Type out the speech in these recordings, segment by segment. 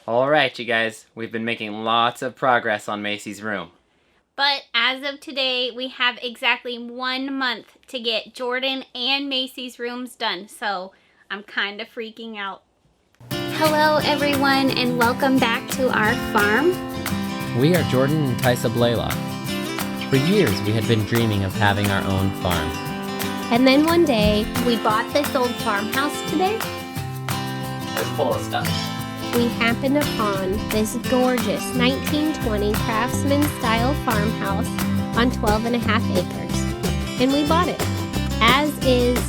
Alright, you guys, we've been making lots of progress on Maisie's room. But as of today, we have exactly 1 month to get Jordan and Maisie's rooms done, so I'm kind of freaking out. Hello everyone, and welcome back to our farm. We are Jordan and Tysa Blaylock. For years, we had been dreaming of having our own farm. And then one day, we bought this old farmhouse today. It's full of stuff. We happened upon this gorgeous 1920 craftsman-style farmhouse on 12.5 acres. And we bought it, as is,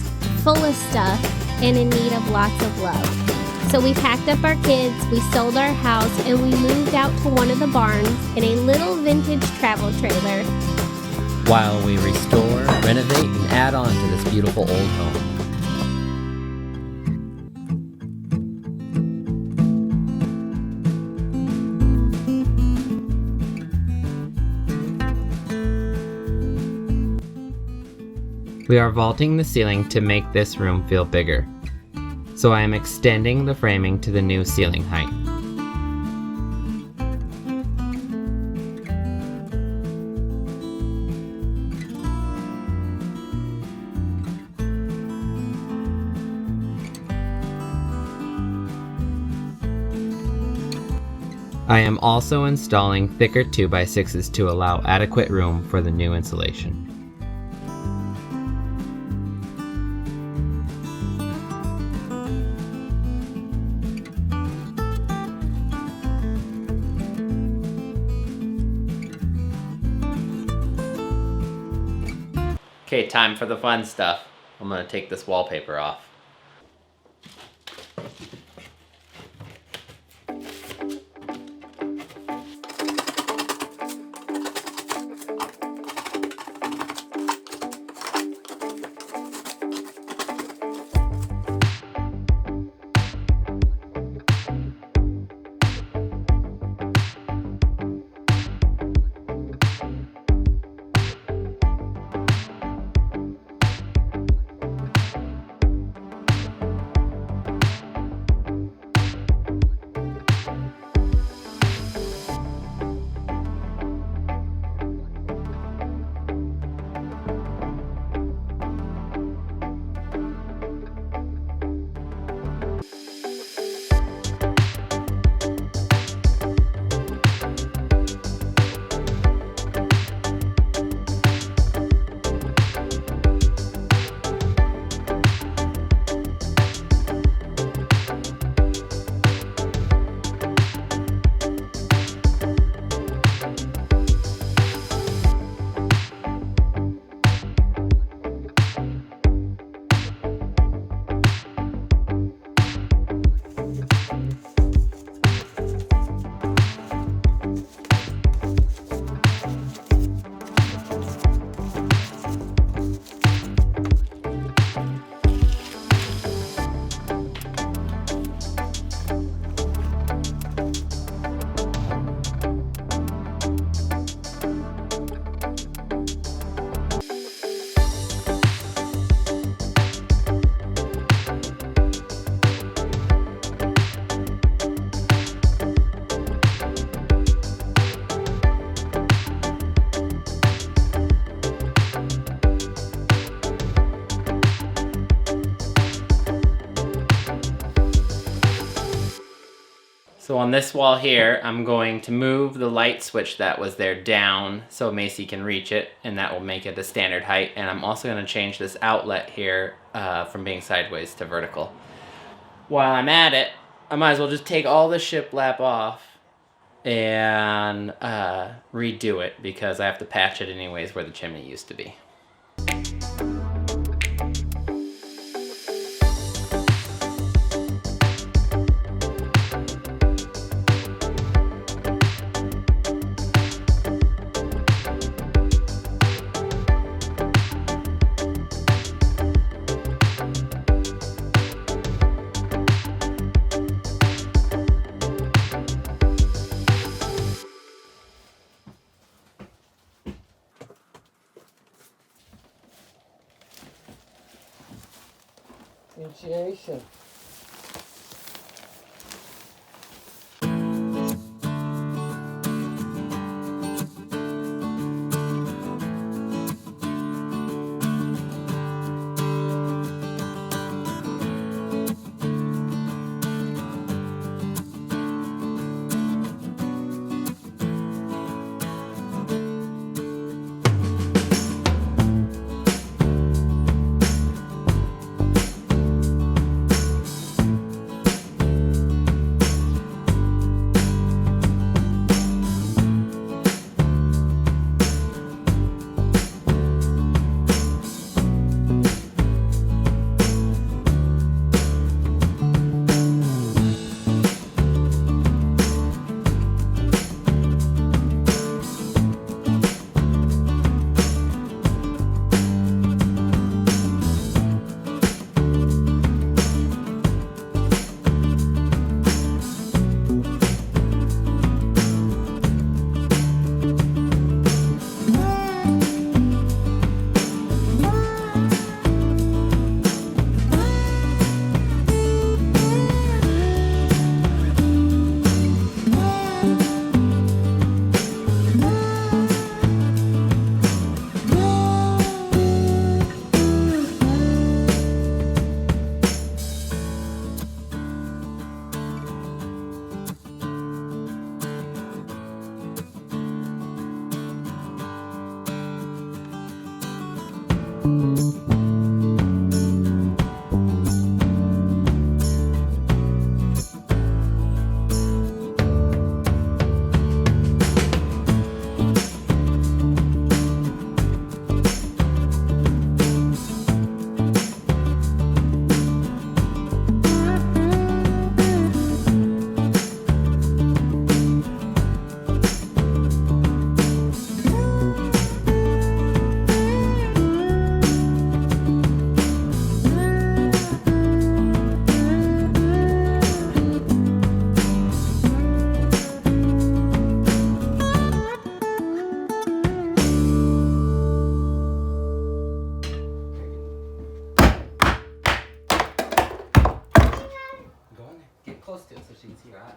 full of stuff and in need of lots of love. So we packed up our kids, we sold our house, and we moved out to one of the barns in a little vintage travel trailer. While we restore, renovate, and add on to this beautiful old home. We are vaulting the ceiling to make this room feel bigger. So I am extending the framing to the new ceiling height. I am also installing thicker 2x6s to allow adequate room for the new insulation. Okay, time for the fun stuff. I'm gonna take this wallpaper off. So on this wall here, I'm going to move the light switch that was there down so Maisie can reach it, and that will make it a standard height. And I'm also going to change this outlet here from being sideways to vertical. While I'm at it, I might as well just take all the shiplap off and redo it, because I have to patch it anyways where the chimney used to be. Initiation. Close to it so she can see your eye.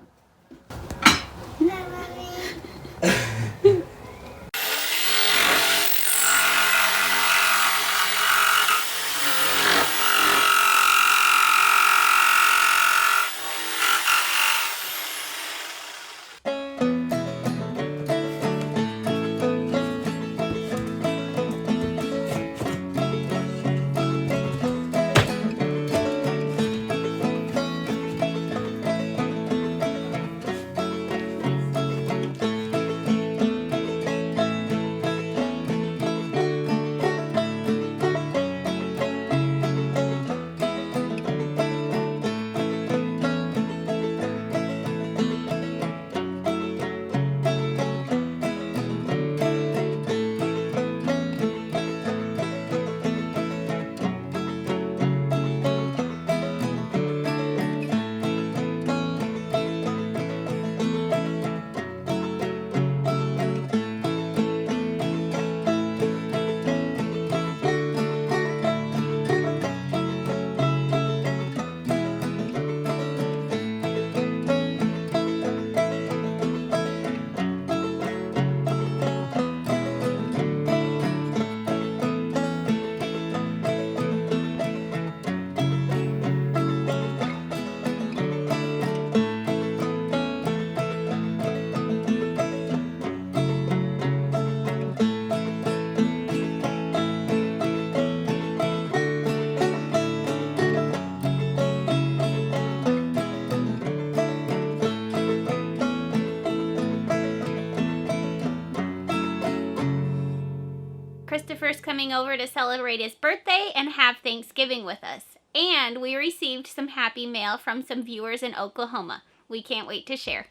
Kristopher's coming over to celebrate his birthday and have Thanksgiving with us. And we received some happy mail from some viewers in Oklahoma. We can't wait to share.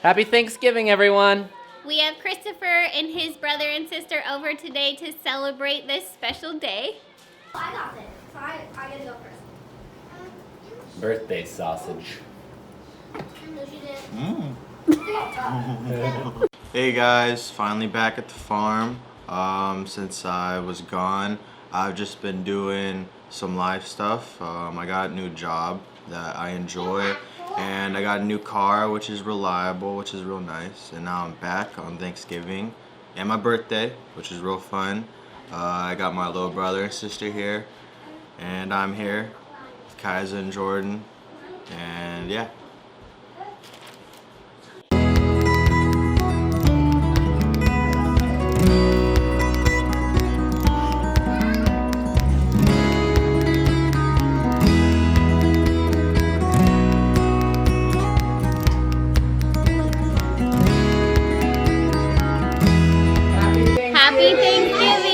Happy Thanksgiving, everyone. We have Kristopher and his brother and sister over today to celebrate this special day. I got this, so I gotta go first. Birthday sausage. Hey guys, finally back at the farm. Since I was gone, I've just been doing some life stuff. I got a new job that I enjoy, and I got a new car which is reliable, which is real nice. And now I'm back on Thanksgiving and my birthday, which is real fun. I got my little brother and sister here, and I'm here with Kaiser and Jordan, and yeah. Happy Thanksgiving!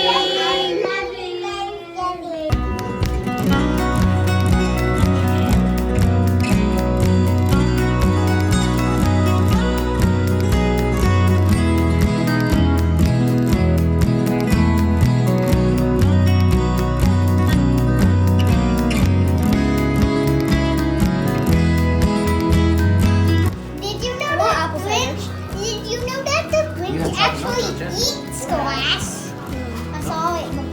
Did you know that the Grinch actually eats glass? I saw it before.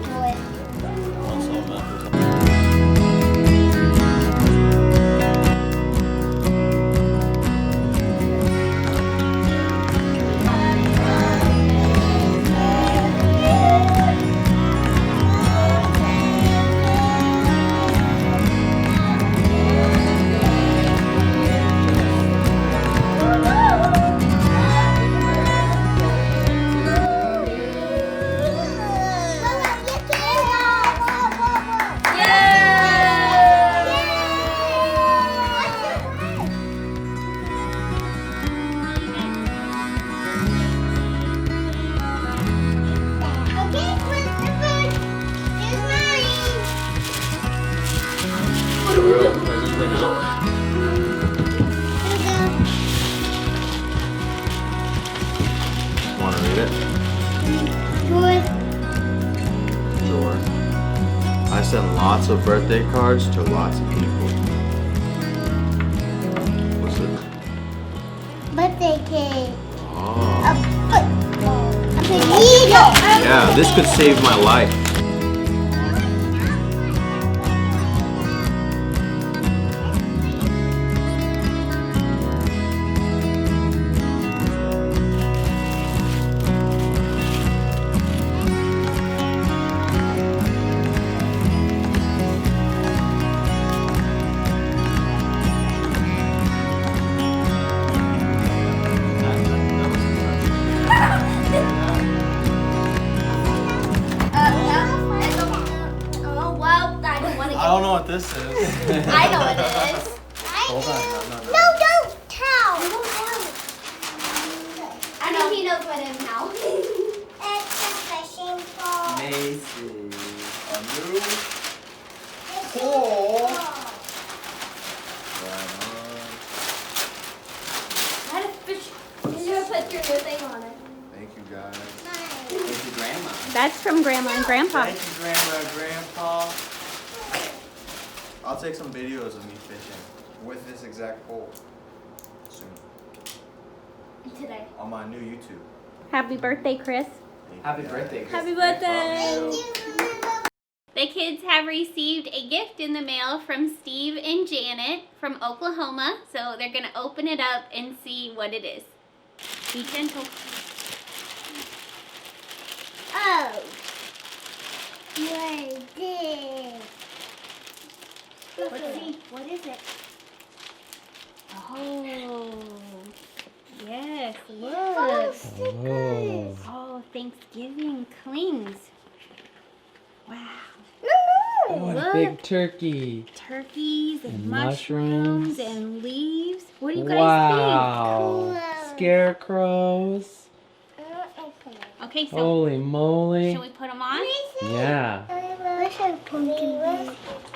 it? Good. Sure. I sent lots of birthday cards to lots of people. What's this? Birthday cake. Oh. A football. A burrito. Yeah, this could save my life. Oh, well, I don't want to get I don't know what this is. I know what it is. Hold on, no. No, don't tell. I know he knows what it is now. It's a fishing pole. Maisie. A new It's pole. Not a fish. You're gonna put your new thing on it. Thank you guys. Thank you, Grandma. That's from Grandma and Grandpa. Thank you, Grandma and Grandpa. I'll take some videos of me fishing with this exact pole soon Today. on my new YouTube. Happy birthday, Chris. Thank you Happy guys. birthday, Chris. Happy birthday. Thank you. The kids have received a gift in the mail from Steve and Janet from Oklahoma, so they're going to open it up and see what it is. Be gentle. Oh. What is this? Let's see. What is it? Oh. Yes, look. Stickers. Oh, Thanksgiving clings. Wow. No. What a Look. big turkey. Turkeys and And mushrooms mushrooms. and leaves. What do you guys Wow. Cool. Scarecrows. think? Okay, so Holy moly. shall we put them on? Yeah. Let's have pumpkin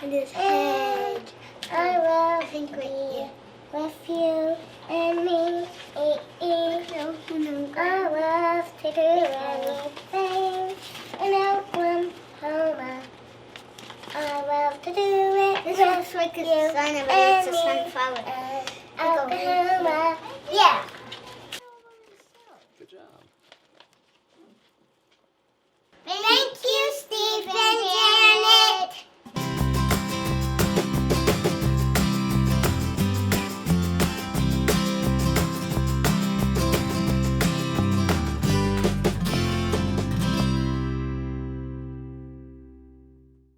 and his head. I love and green with you and